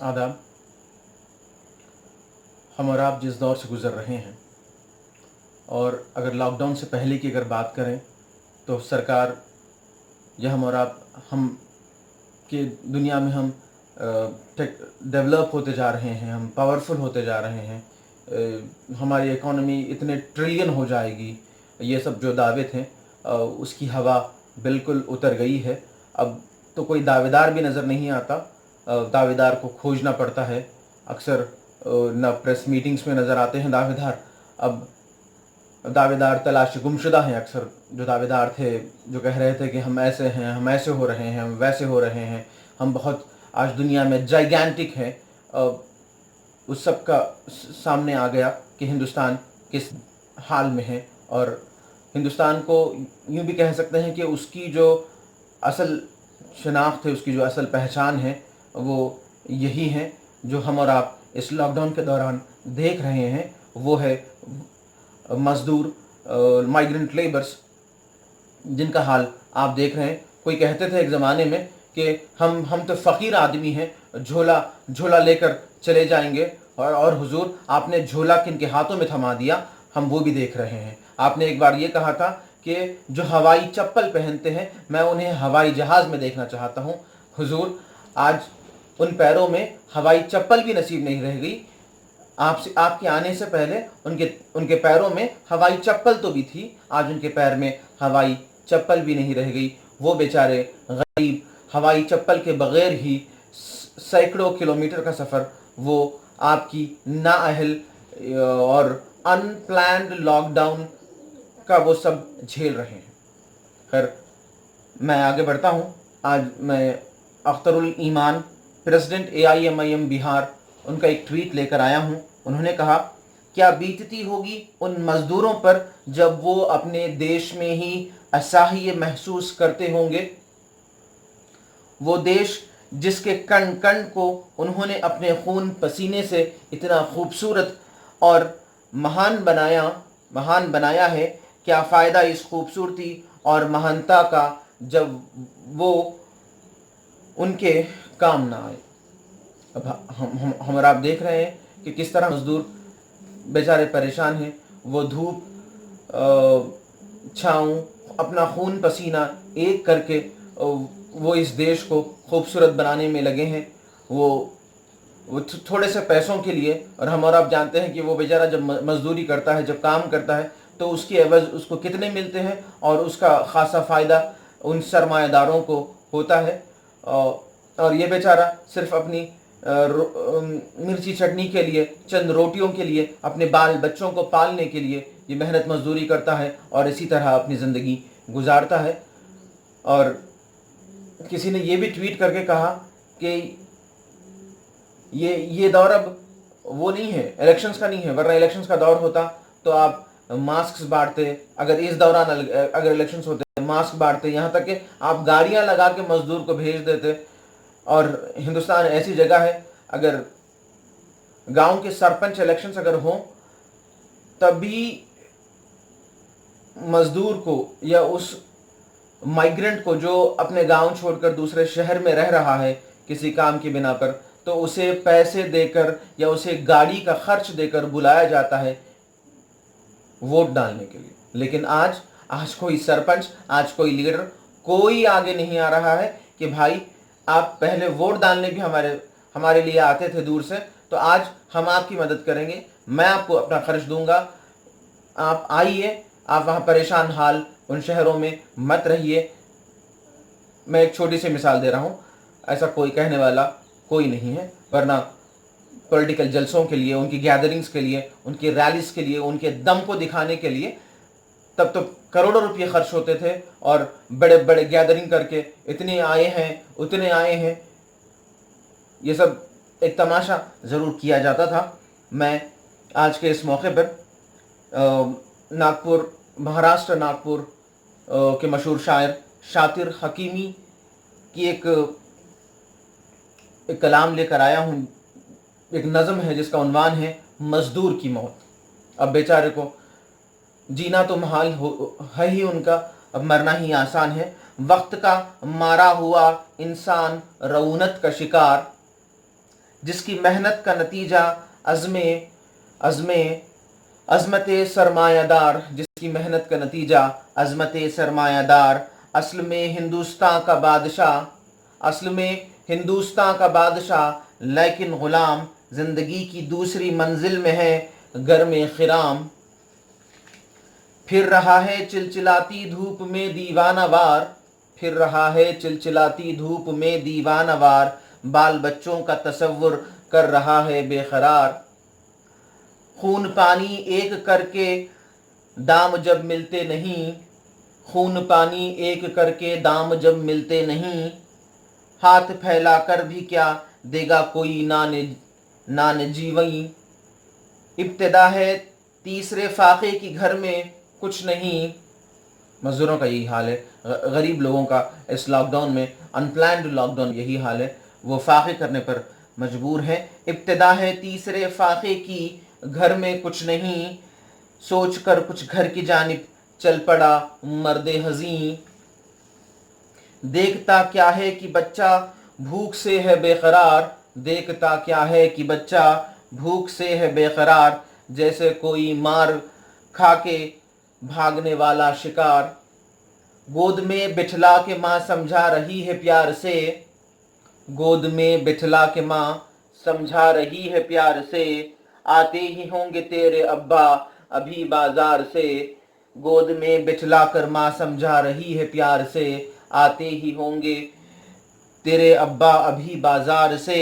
आदाब। हम और आप जिस दौर से गुज़र रहे हैं, और अगर लॉकडाउन से पहले की अगर बात करें तो सरकार या हम और आप हम के दुनिया में हम डेवलप होते जा रहे हैं, हम पावरफुल होते जा रहे हैं, हमारी इकोनॉमी इतने ट्रिलियन हो जाएगी, ये सब जो दावे थे उसकी हवा बिल्कुल उतर गई है। अब तो कोई दावेदार भी नज़र नहीं आता, दावेदार को खोजना पड़ता है। अक्सर न प्रेस मीटिंग्स में नज़र आते हैं दावेदार, अब दावेदार तलाश गुमशुदा हैं। अक्सर जो दावेदार थे जो कह रहे थे कि हम ऐसे हैं, हम ऐसे हो रहे हैं, हम वैसे हो रहे हैं, हम बहुत आज दुनिया में जाइगैंटिक हैं, उस सब का सामने आ गया कि हिंदुस्तान किस हाल में है। और हिंदुस्तान को यूँ भी कह सकते हैं कि उसकी जो असल शनाख्त है, उसकी जो असल पहचान है, वो यही है जो हम और आप इस लॉकडाउन के दौरान देख रहे हैं। वो है मज़दूर, माइग्रेंट लेबर्स, जिनका हाल आप देख रहे हैं। कोई कहते थे एक ज़माने में कि हम तो फ़कीर आदमी हैं, झोला लेकर चले जाएंगे, और हुजूर आपने झोला किन के हाथों में थमा दिया, हम वो भी देख रहे हैं। आपने एक बार ये कहा था कि जो हवाई चप्पल पहनते हैं मैं उन्हें हवाई जहाज़ में देखना चाहता हूँ। हुजूर आज उन पैरों में हवाई चप्पल भी नसीब नहीं रह गई। आपके आने से पहले उनके पैरों में हवाई चप्पल तो भी थी, आज उनके पैर में हवाई चप्पल भी नहीं रह गई। वो बेचारे गरीब हवाई चप्पल के बग़ैर ही सैकड़ों किलोमीटर का सफ़र वो आपकी नाअहल और अनप्लान्ड लॉकडाउन का वो सब झेल रहे हैं। खैर, मैं आगे बढ़ता हूँ। आज मैं अख्तरुल ईमान, प्रेसिडेंट AIMIM बिहार, उनका एक ट्वीट लेकर आया हूँ। उन्होंने कहा, क्या बीतती होगी उन मज़दूरों पर जब वो अपने देश में ही असहाय महसूस करते होंगे। वो देश जिसके कण कण को उन्होंने अपने खून पसीने से इतना खूबसूरत और महान बनाया है, क्या फ़ायदा इस खूबसूरती और महानता का जब वो उनके काम ना आए। अब हम और आप देख रहे हैं कि किस तरह मज़दूर बेचारे परेशान हैं। वो धूप छाँव अपना खून पसीना एक करके वो इस देश को खूबसूरत बनाने में लगे हैं। वो थोड़े से पैसों के लिए, और हम और आप जानते हैं कि वो बेचारा जब मजदूरी करता है, जब काम करता है, तो उसकी एवज़ उसको कितने मिलते हैं, और उसका ख़ासा फ़ायदा उन सरमायादारों को होता है। और ये बेचारा सिर्फ अपनी मिर्ची चटनी के लिए, चंद रोटियों के लिए, अपने बाल बच्चों को पालने के लिए ये मेहनत मजदूरी करता है और इसी तरह अपनी ज़िंदगी गुजारता है। और किसी ने ये भी ट्वीट करके कहा कि ये दौर अब वो नहीं है, इलेक्शंस का नहीं है, वरना इलेक्शंस का दौर होता तो आप मास्क बांटते। अगर इस दौरान अगर इलेक्शंस होते, मास्क बांटते, यहाँ तक कि आप गाड़ियाँ लगा के मजदूर को भेज देते। और हिंदुस्तान ऐसी जगह है, अगर गांव के सरपंच इलेक्शंस अगर हों, तभी मजदूर को या उस माइग्रेंट को जो अपने गांव छोड़कर दूसरे शहर में रह रहा है किसी काम की बिना पर, तो उसे पैसे देकर या उसे गाड़ी का खर्च देकर बुलाया जाता है वोट डालने के लिए। लेकिन आज कोई सरपंच, आज कोई लीडर, कोई आगे नहीं आ रहा है कि भाई आप पहले वोट डालने भी हमारे लिए आते थे दूर से, तो आज हम आपकी मदद करेंगे, मैं आपको अपना खर्च दूंगा, आप आइए, आप वहाँ परेशान हाल उन शहरों में मत रहिए। मैं एक छोटी सी मिसाल दे रहा हूँ, ऐसा कोई कहने वाला कोई नहीं है, वरना पॉलिटिकल जलसों के लिए, उनकी गैदरिंग्स के लिए, उनकी रैलीज के लिए, उनके दम को दिखाने के लिए तब तो करोड़ों रुपये खर्च होते थे और बड़े बड़े गैदरिंग करके इतने आए हैं, उतने आए हैं, ये सब एक तमाशा ज़रूर किया जाता था। मैं आज के इस मौके पर नागपुर, महाराष्ट्र नागपुर के मशहूर शायर शातिर हकीमी की एक कलाम लेकर आया हूँ। एक नज़म है जिसका उन्वान है मज़दूर की मौत। अब बेचारे को जीना तो महाल है ही उनका, अब मरना ही आसान है। वक्त का मारा हुआ इंसान रऊनत का शिकार, جس کی محنت کا نتیجہ عظمت سرمایہ دار، جس کی محنت کا نتیجہ عظمت سرمایہ دار، اصل میں ہندوستان کا بادشاہ لیکن غلام، زندگی کی دوسری منزل میں ہے گرم خرام، پھر رہا ہے چلچلاتی دھوپ میں دیوانہ وار، بال بچوں کا تصور کر رہا ہے بے قرار، خون پانی ایک کر کے دام جب ملتے نہیں، ہاتھ پھیلا کر بھی کیا دے گا کوئی نان جیویں، ابتدا ہے تیسرے فاقے کی گھر میں کچھ نہیں۔ مزدوروں کا یہی حال ہے، غریب لوگوں کا اس لاک ڈاؤن میں، ان پلانڈ لاک ڈاؤن یہی حال ہے، وہ فاقے کرنے پر مجبور ہیں۔ ابتدا ہے تیسرے فاقے کی گھر میں کچھ نہیں، سوچ کر کچھ گھر کی جانب چل پڑا مرد حزین، دیکھتا کیا ہے کہ بچہ بھوک سے ہے بے قرار، جیسے کوئی مار کھا کے بھاگنے والا شکار، گود میں بٹھلا کے ماں سمجھا رہی ہے پیار سے، آتے ہی ہوں گے تیرے ابا ابھی بازار سے، گود میں بٹھلا کر ماں سمجھا رہی ہے پیار سے، آتے ہی ہوں گے تیرے ابا ابھی بازار سے،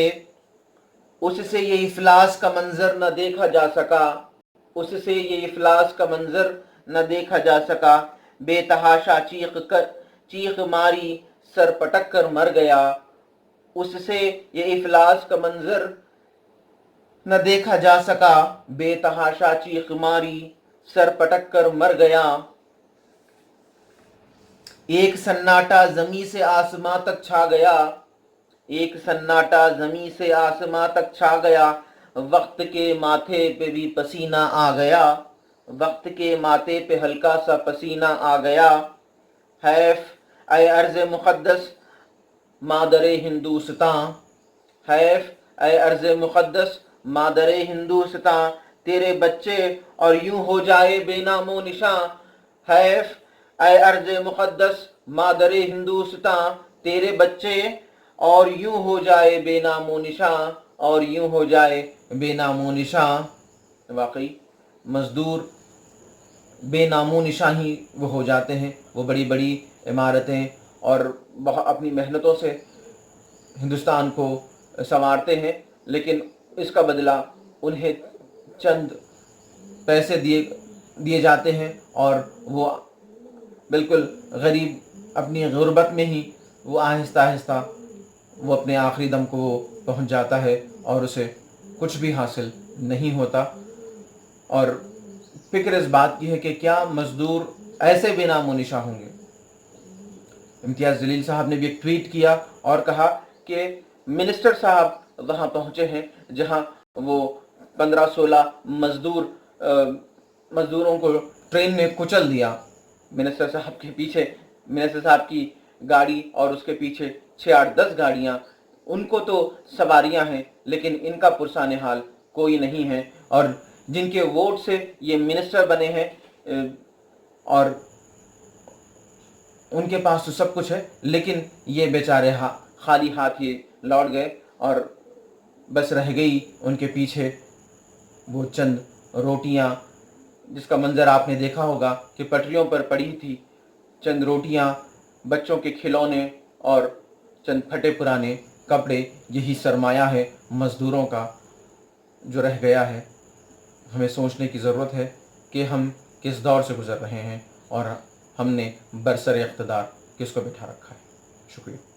اس سے یہ افلاس کا منظر نہ دیکھا جا سکا، بے تحاشا چیخ ماری سر پٹک کر مر گیا، اس سے یہ افلاس کا منظر نہ دیکھا جا سکا، بے تحاشا چیخ ماری سر پٹک کر مر گیا، ایک سناٹا زمیں سے آسماں تک چھا گیا، وقت کے ماتھے پہ بھی پسینہ آ گیا، وقت کے ماتھے پہ ہلکا سا پسینہ آ گیا، حیف اے ارض مقدس مادر ہندوستاں، تیرے بچے اور یوں ہو جائے بے نام و نشاں، حیف اے ارض مقدس مادر ہندوستاں، تیرے بچے اور یوں ہو جائے بے نام و نشاں، واقعی مزدور بے نام و نشاں ہی وہ ہو جاتے ہیں، وہ بڑی بڑی عمارتیں اور اپنی محنتوں سے ہندوستان کو سنوارتے ہیں، لیکن اس کا بدلہ انہیں چند پیسے دیے جاتے ہیں اور وہ بالکل غریب اپنی غربت میں ہی وہ آہستہ آہستہ وہ اپنے آخری دم کو وہ پہنچ جاتا ہے اور اسے کچھ بھی حاصل نہیں ہوتا۔ اور فکر اس بات کی ہے کہ کیا مزدور ایسے بے نام و نشاں ہوں گے؟ امتیاز جلیل صاحب نے بھی ایک ٹویٹ کیا اور کہا کہ منسٹر صاحب وہاں پہنچے ہیں جہاں وہ 15-16 مزدوروں کو ٹرین نے کچل دیا، منسٹر صاحب کی گاڑی اور اس کے پیچھے 6-8-10 گاڑیاں، ان کو تو سواریاں ہیں لیکن ان کا پرسان حال کوئی نہیں ہے، اور جن کے ووٹ سے یہ منسٹر بنے ہیں اور ان کے پاس تو سب کچھ ہے، لیکن یہ بیچارے خالی ہاتھ یہ لوٹ گئے اور بس رہ گئی ان کے پیچھے وہ چند روٹیاں، جس کا منظر آپ نے دیکھا ہوگا کہ پٹریوں پر پڑی تھی چند روٹیاں، بچوں کے کھلونے اور چند پھٹے پرانے کپڑے، یہی سرمایہ ہے مزدوروں کا جو رہ گیا ہے۔ ہمیں سوچنے کی ضرورت ہے کہ ہم کس دور سے گزر رہے ہیں اور ہم نے برسر اقتدار کس کو بٹھا رکھا ہے۔ شکریہ۔